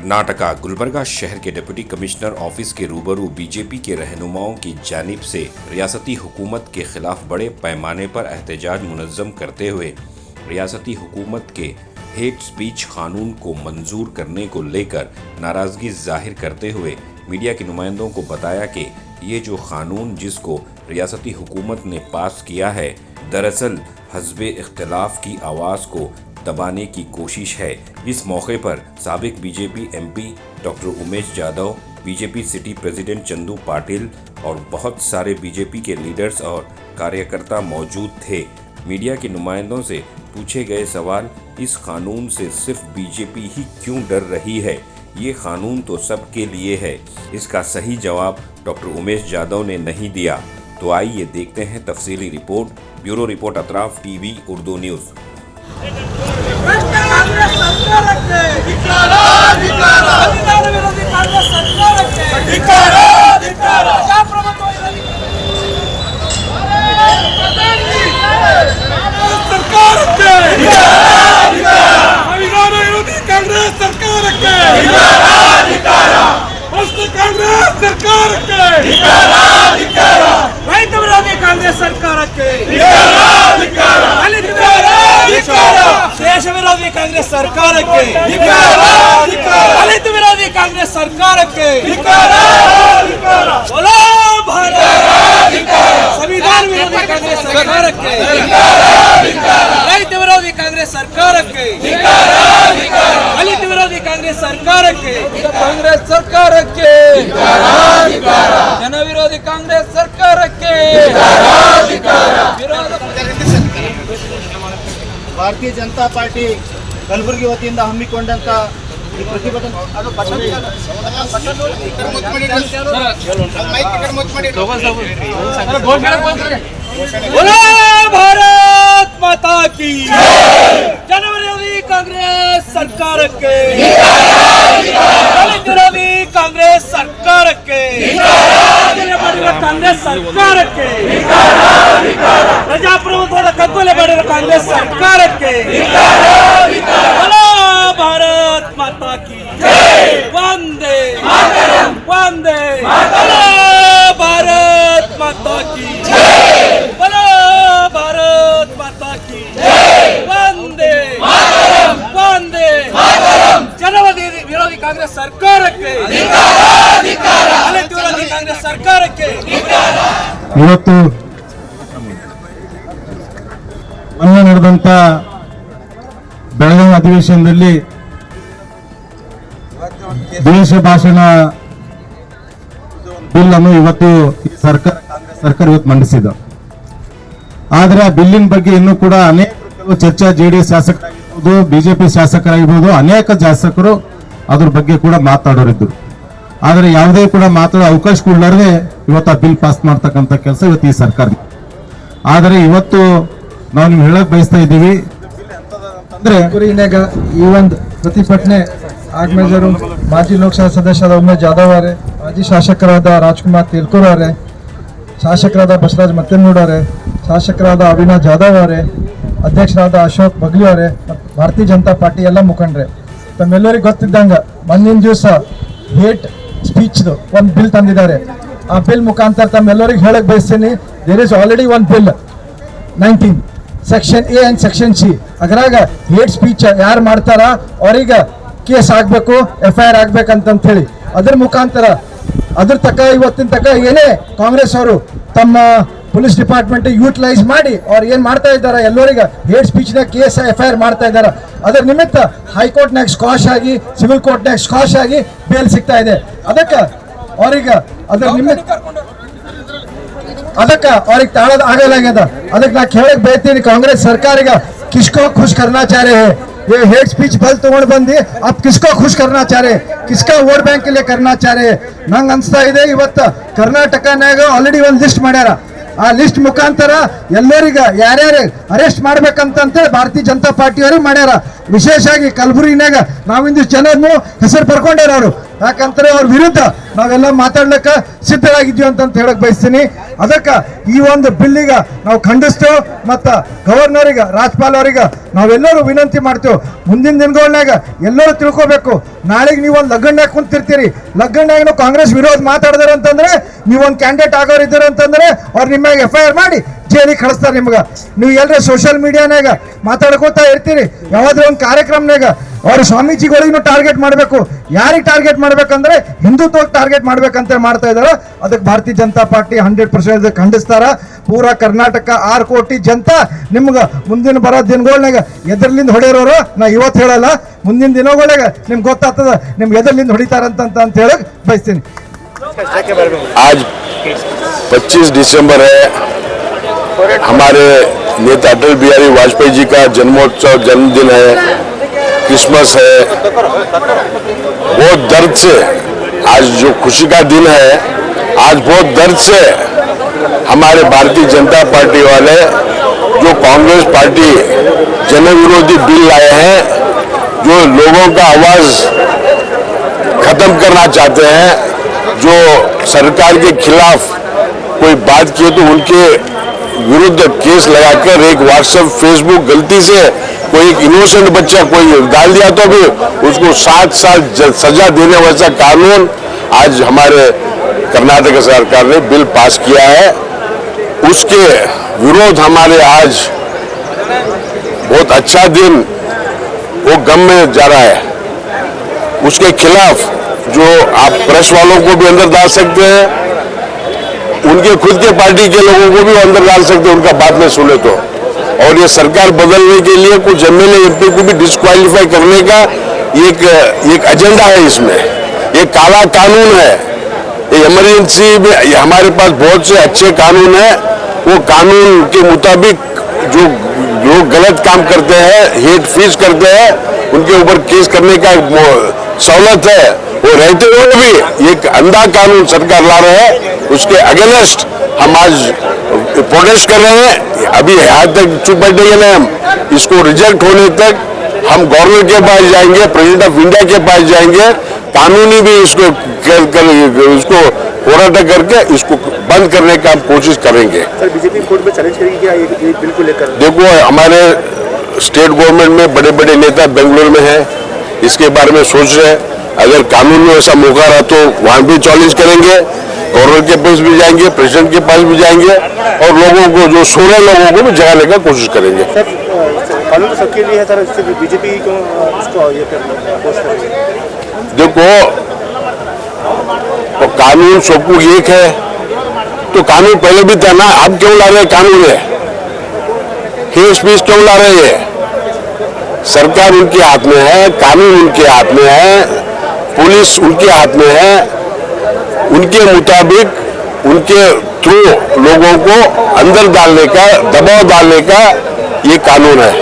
कर्नाटका गुलबर्गा शहर के deputy commissioner office के रूबरू बीजेपी के रहनुमाओं की जानिब से रियासती हुकूमत के खिलाफ बड़े पैमाने पर एहतजाज मुनज़्ज़म करते हुए रियासती हुकूमत के हेट स्पीच कानून को मंजूर करने को लेकर नाराज़गी जाहिर करते हुए मीडिया के नुमाइंदों को बताया कि ये जो कानून जिसको रियासती हुकूमत ने पास किया है दरअसल हज़्बे इख्तिलाफ की आवाज़ को दबाने की कोशिश है। इस मौके पर साबिक BJP MP doctor Umesh Jadhav, BJP city president Chandu Patil और बहुत सारे बीजेपी के लीडर्स और कार्यकर्ता मौजूद थे। मीडिया के नुमाइंदों से पूछे गए सवाल, इस कानून से सिर्फ बीजेपी ही क्यों डर रही है, ये कानून तो सबके लिए है, इसका सही जवाब डॉक्टर उमेश जाधव ने नहीं दिया। तो आइए देखते हैं तफसीली report. Bureau report Atraf TV Urdu news. ದೇಶ ವಿರೋಧಿ ಕಾಂಗ್ರೆಸ್ ಸರ್ಕಾರಕ್ಕೆ ದಲಿತ ವಿರೋಧಿ ಕಾಂಗ್ರೆಸ್ ಸರ್ಕಾರಕ್ಕೆ बोलो भारत संविधान विरोधी कांग्रेस ಸರ್ಕಾರಕ್ಕೆ ರೈತ ವಿರೋಧಿ ಕಾಂಗ್ರೆಸ್ ಸರ್ಕಾರಕ್ಕೆ ದಲಿತ ವಿರೋಧಿ ಕಾಂಗ್ರೆಸ್ ಸರ್ಕಾರಕ್ಕೆ ಕಾಂಗ್ರೆಸ್ ಸರ್ಕಾರಕ್ಕೆ ಜನ ವಿರೋಧಿ ಕಾಂಗ್ರೆಸ್ ಸರ್ಕಾರಕ್ಕೆ ಭಾರತೀಯ ಜನತಾ ಪಾರ್ಟಿ ಕಲಬುರಗಿ ವತಿಯಿಂದ ಹಮ್ಮಿಕೊಂಡಂತ ಈ ಪ್ರತಿಭಟನೆ बोलो भारत माता की जन विरोधी कांग्रेस सरकार के दलित विरोधी कांग्रेस सरकार के कांग्रेस सरकार के ಪ್ರಜಾಪ್ರಭುತ್ವದ ಕಗ್ಗೊಲೆ ಮಾಡಿರುವ ಕಾಂಗ್ರೆಸ್ ಸರ್ಕಾರಕ್ಕೆ बोलो भारत माता की वंदे वंदे बोलो भारत माता की बोलो भारत माता की वंदे वंदे जनवादी विरोधी कांग्रेस ಸರ್ಕಾರಕ್ಕೆ ದಲಿತ ವಿರೋಧಿ ಕಾಂಗ್ರೆಸ್ ಸರ್ಕಾರಕ್ಕೆ ಇವತ್ತು ಮೊನ್ನೆ ನಡೆದಂತ ಬೆಳಗಾವಿ ಅಧಿವೇಶನದಲ್ಲಿ ದೇಶ ಭಾಷಣ ಬಿಲ್ ಅನ್ನು ಇವತ್ತು ಕಾಂಗ್ರೆಸ್ ಸರ್ಕಾರ ಇವತ್ತು ಮಂಡಿಸಿದ. ಆದ್ರೆ ಆ ಬಿಲ್ಲಿನ ಬಗ್ಗೆ ಇನ್ನೂ ಕೂಡ ಅನೇಕ ಚರ್ಚೆ ಜೆಡಿಎಸ್ ಶಾಸಕರಾಗಿರ್ಬೋದು, ಬಿಜೆಪಿ ಶಾಸಕರಾಗಿರ್ಬೋದು, ಅನೇಕ ಶಾಸಕರು ಅದ್ರ ಬಗ್ಗೆ ಕೂಡ ಮಾತಾಡೋರಿದ್ರು. ಆದ್ರೆ ಯಾವುದೇ ಕೂಡ ಮಾತಾಡೋ ಅವಕಾಶ ಕೊಡಲಾರದೆ ಇವತ್ತು ಆ ಬಿಲ್ ಪಾಸ್ ಮಾಡ್ತಕ್ಕಂಥ ಕೆಲಸ ಇವತ್ತು ಈ ಸರ್ಕಾರ. ಆದರೆ ಇವತ್ತು ನಾವು ನಿಮ್ಗೆ ಹೇಳಕ್ ಬಯಸ್ತಾ ಇದ್ದೀವಿ ಅಂದ್ರೆ ಈ ಒಂದು ಪ್ರತಿಭಟನೆ ಆಗ್ಮೇಜರು ಮಾಜಿ ಲೋಕಸಭಾ ಸದಸ್ಯರಾದ ಉಮೇಶ್ ಜಾಧವ್ ಅವರೇ, ಮಾಜಿ ಶಾಸಕರಾದ ರಾಜ್ಕುಮಾರ್ ತೇಲ್ಕೂರ್ ಅವರೇ, ಶಾಸಕರಾದ ಬಸವರಾಜ್ ಮತ್ತೇನೂಡ್ ಅವರೇ, ಶಾಸಕರಾದ ಅವಿನಾಶ್ ಜಾಧವ್ ಅವರೇ, ಅಧ್ಯಕ್ಷರಾದ ಅಶೋಕ್ ಬಗ್ಲಿ ಅವರೇ, ಭಾರತೀಯ ಜನತಾ ಪಾರ್ಟಿ ಎಲ್ಲ ಮುಖಂಡ್ರೆ, ತಮ್ಮೆಲ್ಲರಿಗೂ ಗೊತ್ತಿದ್ದಂಗ ಮುಂದಿನ ದಿವಸ ಹೇಟ್ ಸ್ಪೀಚ್ದು ಒಂದು ಬಿಲ್ ತಂದಿದ್ದಾರೆ. ಆ ಬಿಲ್ ಮುಖಾಂತರ ತಮ್ಮೆಲ್ಲರಿಗೂ ಹೇಳಕ್ ಬಯಸ್ತೀನಿ, there is already one bill 19 section A and section C. ಅದ್ರಾಗ ಹೇಟ್ ಸ್ಪೀಚ್ ಯಾರು ಮಾಡ್ತಾರ ಅವ್ರಿಗೆ ಕೇಸ್ ಆಗ್ಬೇಕು, FIR ಆಗ್ಬೇಕಂತ ಹೇಳಿ ಅದ್ರ ಮುಖಾಂತರ ಅದ್ರ ತಕ್ಕ ಇವತ್ತಿನ ತಕ್ಕ ಏನೇ ಕಾಂಗ್ರೆಸ್ ಅವರು ತಮ್ಮ ಪೊಲೀಸ್ ಡಿಪಾರ್ಟ್ಮೆಂಟ್ ಯೂಟಿಲೈಸ್ ಮಾಡಿ ಅವ್ರು ಏನ್ ಮಾಡ್ತಾ ಇದ್ದಾರೆ, ಎಲ್ಲರಿಗೆ ಹೇಟ್ ಸ್ಪೀಚ್ ನ ಕೇಸ್ FIR ಮಾಡ್ತಾ ಇದ್ದಾರೆ. ಅದರ ನಿಮಿತ್ತ ಹೈಕೋರ್ಟ್ನಾಗ ಸ್ಕಾಶ್ ಆಗಿ, ಸಿವಿಲ್ ಕೋರ್ಟ್ನಾಗ ಸ್ಕಾಶ್ ಆಗಿ ಬೇಲ್ ಸಿಗ್ತಾ ಇದೆ. ಅದಕ್ಕೆ ಅವ್ರಿಗೆ ಅದ್ರ ನಿಮಿತ್ತ ಅವ್ರಿಗೆ ತಾಳದ ಆಗಲಾಗ್ಯದ. ಅದಕ್ಕೆ ನಾ ಕೇಳಕ್ ಬಯತೀನಿ ಕಾಂಗ್ರೆಸ್ ಸರ್ಕಾರಿಗೆ, किसको खुश करना चाह रहे हैं? ये हेट स्पीच बल तोड़ बंदी अब किसको खुश करना चाह रहे, किसका वोट बैंक के लिए करना चाह रहे? ನಂಗೆ ಅನ್ಸ್ತಾ ಇದೆ ಇವತ್ತು ಕರ್ನಾಟಕನಾಗ ಆಲ್ರೆಡಿ ಒಂದು ಲಿಸ್ಟ್ ಮಾಡ್ಯಾರ. ಆ ಲಿಸ್ಟ್ ಮುಖಾಂತರ ಎಲ್ಲರಿಗ ಯಾರ್ಯಾರು ಅರೆಸ್ಟ್ ಮಾಡ್ಬೇಕಂತಂತೇಳಿ ಭಾರತೀಯ ಜನತಾ ಪಾರ್ಟಿಯವ್ರಿಗೆ ಮಾಡ್ಯಾರ. ವಿಶೇಷವಾಗಿ ಕಲಬುರಗಿನಾಗ ನಾವಿಂದಿಷ್ಟು ಜನರನ್ನು ಹೆಸರು ಬರ್ಕೊಂಡ್ಯಾರ ಅವರು. ಯಾಕಂತಾರೆ ಅವ್ರ ವಿರುದ್ಧ ನಾವೆಲ್ಲ ಮಾತಾಡ್ಲಿಕ್ಕೆ ಸಿದ್ಧರಾಗಿದ್ವಿ ಅಂತ ಹೇಳಕ್ ಬಯಸ್ತೀನಿ. ಅದಕ್ಕೆ ಈ ಒಂದು ಬಿಲ್ಲಿಗ ನಾವು ಖಂಡಿಸ್ತೇವೆ. ಮತ್ತು ಗವರ್ನರಿಗೆ, ರಾಜ್ಯಪಾಲ್ ಅವರಿಗೆ ನಾವೆಲ್ಲರೂ ವಿನಂತಿ ಮಾಡ್ತೇವೆ, ಮುಂದಿನ ದಿನಗಳನ್ಯಾಗ ಎಲ್ಲರೂ ತಿಳ್ಕೊಬೇಕು. ನಾಳೆಗೆ ನೀವು ಒಂದು ಲಗ್ಗಣ್ಯಾಗ ಕುಂತಿರ್ತೀರಿ, ಲಗ್ಗಣ್ಯಾಗ ಕಾಂಗ್ರೆಸ್ ವಿರೋಧ ಮಾತಾಡಿದಾರೆ ಅಂತಂದ್ರೆ ನೀವೊಂದು ಕ್ಯಾಂಡಿಡೇಟ್ ಆಗೋರು ಇದ್ದೀರ ಅಂತಂದ್ರೆ ಅವ್ರು ನಿಮ್ಮ FIR ಮಾಡಿ ಜೈಲಿಗೆ ಕಳಿಸ್ತಾರೆ ನಿಮ್ಗೆ. ನೀವು ಎಲ್ಲರೂ ಸೋಷಿಯಲ್ ಮೀಡಿಯಾನಾಗ ಮಾತಾಡ್ಕೋತಾ ಇರ್ತೀರಿ, ಯಾವುದೇ ಒಂದು ಕಾರ್ಯಕ್ರಮನಾಗ ಅವ್ರ ಸ್ವಾಮೀಜಿಗಳಿಗೂ ಟಾರ್ಗೆಟ್ ಮಾಡಬೇಕು. ಯಾರಿಗೆ ಟಾರ್ಗೆಟ್ ಮಾಡ್ಬೇಕಂದ್ರೆ ಹಿಂದುತ್ವಕ್ಕೆ ಟಾರ್ಗೆಟ್ ಮಾಡ್ಬೇಕಂತ ಮಾಡ್ತಾ ಇದಾರೆ. ಅದಕ್ಕೆ ಭಾರತೀಯ ಜನತಾ ಪಾರ್ಟಿ 100% ಖಂಡಿಸ್ತಾರ. ಪೂರಾ ಕರ್ನಾಟಕ 6 ಕೋಟಿ ಜನತಾ ನಿಮ್ಗೆ ಮುಂದಿನ ಬರೋ ದಿನಗಳಾಗ ಎದರ್ಲಿಂದ ಹೊಡೆಯೋರು ನಾ ಇವತ್ತು ಹೇಳಲ್ಲ, ಮುಂದಿನ ದಿನಗಳಾಗ ನಿಮ್ಗೆ ಗೊತ್ತಾಗ್ತದ ನಿಮ್ಗೆ ಎದರ್ಲಿಂದ ಹೊಡಿತಾರಂತ ಹೇಳಕ್ ಬಯಸ್ತೀನಿ. आज 25 दिसंबर है, हमारे नेता अटल बिहारी वाजपेयी जी का जन्मोत्सव जन्मदिन है, क्रिसमस है। बहुत दर्द से आज जो खुशी का दिन है, आज बहुत दर्द से हमारे भारतीय जनता पार्टी वाले जो कांग्रेस पार्टी जन विरोधी बिल लाए हैं, जो लोगों का आवाज खत्म करना चाहते हैं, जो सरकार के खिलाफ कोई बात किए तो उनके विरुद्ध केस लगाकर एक व्हाट्सएप फेसबुक गलती से कोई एक इनोसेंट बच्चा कोई डाल दिया तो भी उसको 7 साल सजा देने वैसा कानून आज हमारे कर्नाटक सरकार ने बिल पास किया है। उसके विरोध हमारे आज बहुत अच्छा दिन वो गम में जा रहा है। उसके खिलाफ जो आप प्रेस वालों को भी अंदर डाल सकते हैं, उनके खुद के पार्टी के लोगों को भी अंदर डाल सकते हैं, उनका बात में सुने तो। और ये सरकार बदलने के लिए कुछ MLA MP को भी डिस्क्वालीफाई करने का एक एजेंडा है इसमें। ये काला कानून है। ये इमरजेंसी में हमारे पास बहुत से अच्छे कानून हैं, वो कानून के मुताबिक जो गलत काम करते हैं, हेट फीस करते हैं, उनके ऊपर केस करने का सहूलत है। वो रहते हुए भी एक अंधा कानून सरकार ला रहे हैं, उसके अगेंस्ट हम आज प्रोटेस्ट कर रहे हैं। अभी यहाँ तक चुप बैठेंगे नहीं हम, इसको रिजेक्ट होने तक हम गवर्नर के पास जाएंगे, प्रेसिडेंट ऑफ इंडिया के पास जाएंगे, कानूनी भी इसको होराटा करके इसको बंद करने का हम कोशिश करेंगे। सर बीजेपी कोर्ट में चैलेंज करेगी क्या ये बिल को लेकर? देखो, हमारे स्टेट गवर्नमेंट में बड़े बड़े नेता बेंगलुरु में हैं, इसके बारे में सोच रहे हैं। अगर कानून में ऐसा मौका रहा तो वहाँ भी चैलेंज करेंगे, गवर्नर के पास भी जाएंगे, प्रेसिडेंट के पास भी जाएंगे और लोगों को जो सोने लोगों को भी जगाने का कोशिश करेंगे। सर कानून सबके लिए है सर, बीजेपी को इसको ये देखो, तो कानून सबको एक है, तो कानून पहले भी था ना, अब क्यों ला रहे कानून है? हेट स्पीच क्यों ला रहे हैं? सरकार उनके हाथ में है, कानून उनके हाथ में है, पुलिस उनके हाथ में है, उनके मुताबिक उनके थ्रू लोगों को अंदर डालने का, दबाव डालने का ये कानून है,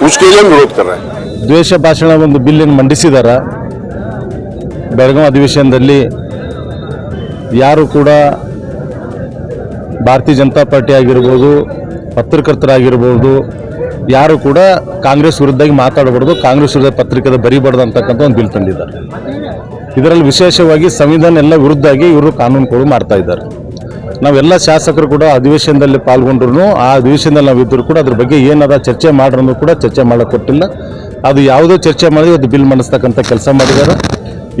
उसके लिए हम विरोध कर रहे हैं। ದ್ವೇಷ ಭಾಷಣ ಒಂದು ಬಿಲ್ಲನ್ನು ಮಂಡಿಸಿದ್ದಾರೆ. ಬೆಳಗಾವಿ ಅಧಿವೇಶನದಲ್ಲಿ ಯಾರು ಕೂಡ ಭಾರತೀಯ ಜನತಾ ಪಾರ್ಟಿ ಆಗಿರ್ಬೋದು, ಪತ್ರಕರ್ತರಾಗಿರ್ಬೋದು, ಯಾರು ಕೂಡ ಕಾಂಗ್ರೆಸ್ ವಿರುದ್ಧವಾಗಿ ಮಾತಾಡಬಾರ್ದು, ಕಾಂಗ್ರೆಸ್ ವಿರುದ್ಧ ಪತ್ರಿಕೆದ ಬರೀಬಾರ್ದು ಅಂತಕ್ಕಂಥ ಒಂದು ಬಿಲ್ ತಂದಿದ್ದಾರೆ. ಇದರಲ್ಲಿ ವಿಶೇಷವಾಗಿ ಸಂವಿಧಾನ ಎಲ್ಲ ವಿರುದ್ಧವಾಗಿ ಇವರು ಕಾನೂನುಗಳು ಮಾಡ್ತಾ ಇದ್ದಾರೆ. ನಾವೆಲ್ಲ ಶಾಸಕರು ಕೂಡ ಅಧಿವೇಶನದಲ್ಲಿ ಪಾಲ್ಗೊಂಡ್ರು, ಆ ಅಧಿವೇಶನದಲ್ಲಿ ನಾವು ಇದ್ದರೂ ಕೂಡ ಅದ್ರ ಬಗ್ಗೆ ಏನಾದ ಚರ್ಚೆ ಮಾಡ್ರೂ ಕೂಡ ಚರ್ಚೆ ಮಾಡಕ್ಕೆ ಕೊಟ್ಟಿಲ್ಲ. ಅದು ಯಾವುದೋ ಚರ್ಚೆ ಮಾಡಿ ಇವತ್ತು ಬಿಲ್ ಮಂಡಿಸ್ತಕ್ಕಂಥ ಕೆಲಸ ಮಾಡಿದ್ದಾರೆ.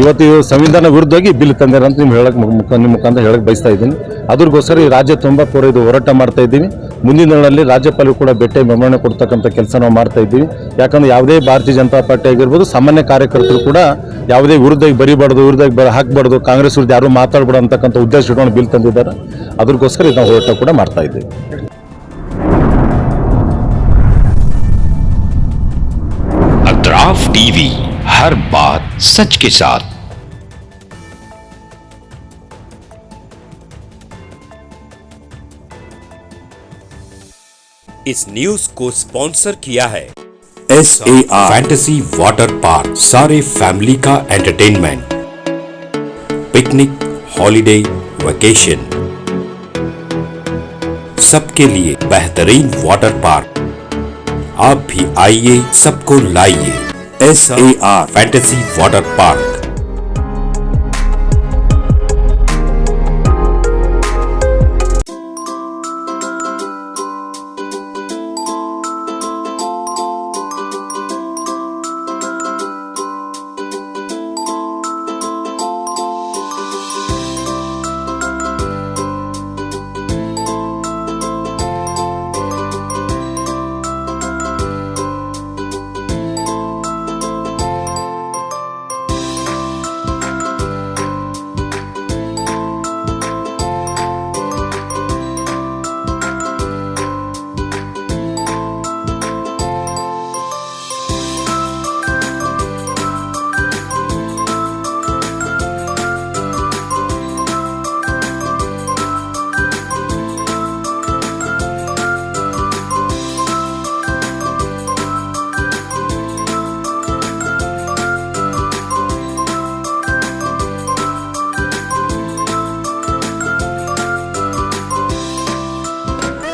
ಇವತ್ತು ಸಂವಿಧಾನ ವಿರುದ್ಧವಾಗಿ ಬಿಲ್ ತಂದಿರ ಅಂತ ನಿಮ್ಮ ಮುಖಾಂತರ ಹೇಳಕ್ಕೆ ಬಯಸ್ತಾ ಇದ್ದೀನಿ. ಅದ್ರಗೋಸ್ಕರ ಈ ರಾಜ್ಯ ತುಂಬ ಪೂರ ಇದು ಹೋರಾಟ ಮಾಡ್ತಾ ಇದ್ದೀವಿ. ಮುಂದಿನ ದಿನಗಳಲ್ಲಿ ರಾಜ್ಯಪಾಲರು ಕೂಡ ಭೇಟಿ ಮೆರವಣಿಗೆ ಕೊಡ್ತಕ್ಕಂಥ ಕೆಲಸ ನಾವು ಮಾಡ್ತಾ ಇದ್ದೀವಿ. ಯಾಕಂದ್ರೆ ಯಾವುದೇ ಭಾರತೀಯ ಜನತಾ ಪಾರ್ಟಿ ಆಗಿರ್ಬೋದು, ಸಾಮಾನ್ಯ ಕಾರ್ಯಕರ್ತರು ಕೂಡ ಯಾವುದೇ ವಿರುದ್ಧವಾಗಿ ಬರೀಬಾರ್ದು, ವಿರುದ್ಧವಾಗಿ ಹಾಕಬಾರ್ದು, ಕಾಂಗ್ರೆಸ್ ವಿರುದ್ಧ ಯಾರು ಮಾತಾಡಬಾರ್ದು ಅಂತಕ್ಕಂಥ ಉದ್ದೇಶ ಇಟ್ಕೊಂಡು ಬಿಲ್ ತಂದಿದ್ದಾರೆ. ಅದ್ರಗೋಸ್ಕರ ನಾವು ಹೋರಾಟ ಕೂಡ ಮಾಡ್ತಾ ಇದ್ದೀವಿ. अतराफ टीवी, हर बात सच के साथ। इस न्यूज को स्पॉन्सर किया है SAR फैंटेसी वाटर पार्क, सारे फैमिली का एंटरटेनमेंट, पिकनिक, हॉलिडे, वेकेशन। सबके लिए बेहतरीन वाटर पार्क। आप भी आइए, सबको लाइए। SAR fantasy water park.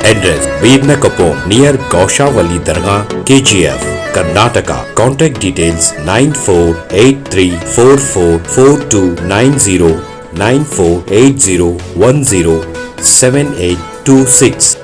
Address Veernakapom near Gaushavali Dargah, KGF, Karnataka. Contact details 9483444290 9480107826.